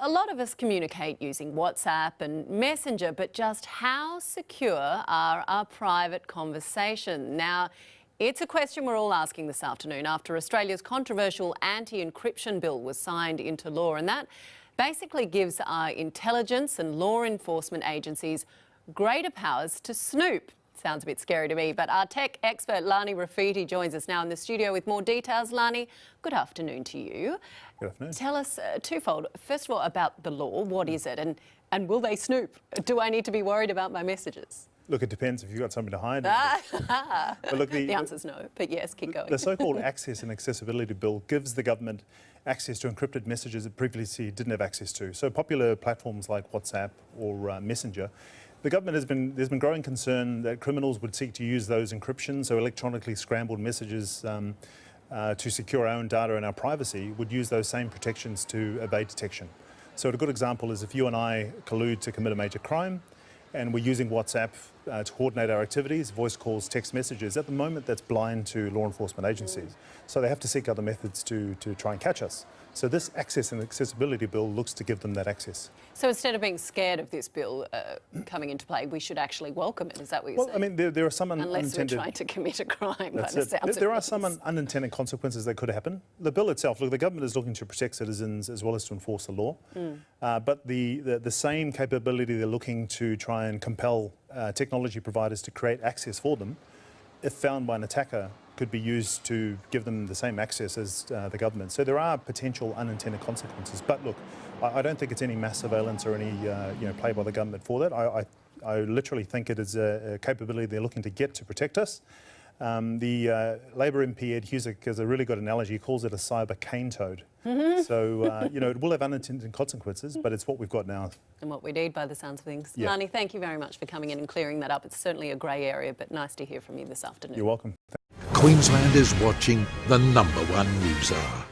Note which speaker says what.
Speaker 1: A lot of us communicate using WhatsApp and Messenger, but just how secure are our private conversations? Now, it's a question we're all asking this afternoon after Australia's controversial anti-encryption bill was signed into law, and that basically gives our intelligence and law enforcement agencies greater powers to snoop. Sounds a bit scary to me, but our tech expert Lani Refiti joins us now in the studio with more details. Lani, good afternoon to you.
Speaker 2: Good afternoon.
Speaker 1: Tell us twofold. First of all, about the law. What is it, and will they snoop? Do I need to be worried about my messages?
Speaker 2: Look, it depends if you've got something to hide. But look,
Speaker 1: the answer's no, but yes, keep going.
Speaker 2: The so-called Access and Accessibility Bill gives the government access to encrypted messages it previously didn't have access to. So popular platforms like WhatsApp or Messenger, the government there's been growing concern that criminals would seek to use those encryptions, so electronically scrambled messages to secure our own data and our privacy, would use those same protections to evade detection. So a good example is if you and I collude to commit a major crime, and we're using WhatsApp to coordinate our activities, voice calls, text messages. At the moment, that's blind to law enforcement agencies. So they have to seek other methods to try and catch us. So this Access and Accessibility Bill looks to give them that access.
Speaker 1: So instead of being scared of this bill coming into play, we should actually welcome it. Is that what you're saying?
Speaker 2: Well, I mean, there are some unintended...
Speaker 1: Unless we're trying to commit a crime,
Speaker 2: That's
Speaker 1: by the
Speaker 2: it.
Speaker 1: sounds
Speaker 2: There
Speaker 1: of
Speaker 2: are
Speaker 1: things.
Speaker 2: some unintended consequences that could happen. The bill itself, look, the government is looking to protect citizens as well as to enforce the law. But the same capability they're looking to try and compel technology providers to create access for them, if found by an attacker, could be used to give them the same access as the government. So there are potential unintended consequences. But look, I don't think it's any mass surveillance or any play by the government for that. I literally think it is a capability they're looking to get to protect us. The Labor MP Ed Husick has a really good analogy. He calls it a cyber cane toad. So, it will have unintended consequences, but it's what we've got now.
Speaker 1: And what we need by the sounds of things.
Speaker 2: Yeah.
Speaker 1: Lani, thank you very much for coming in and clearing that up. It's certainly a grey area, but nice to hear from you this afternoon.
Speaker 2: You're welcome.
Speaker 3: Queensland is watching the #1 news hour.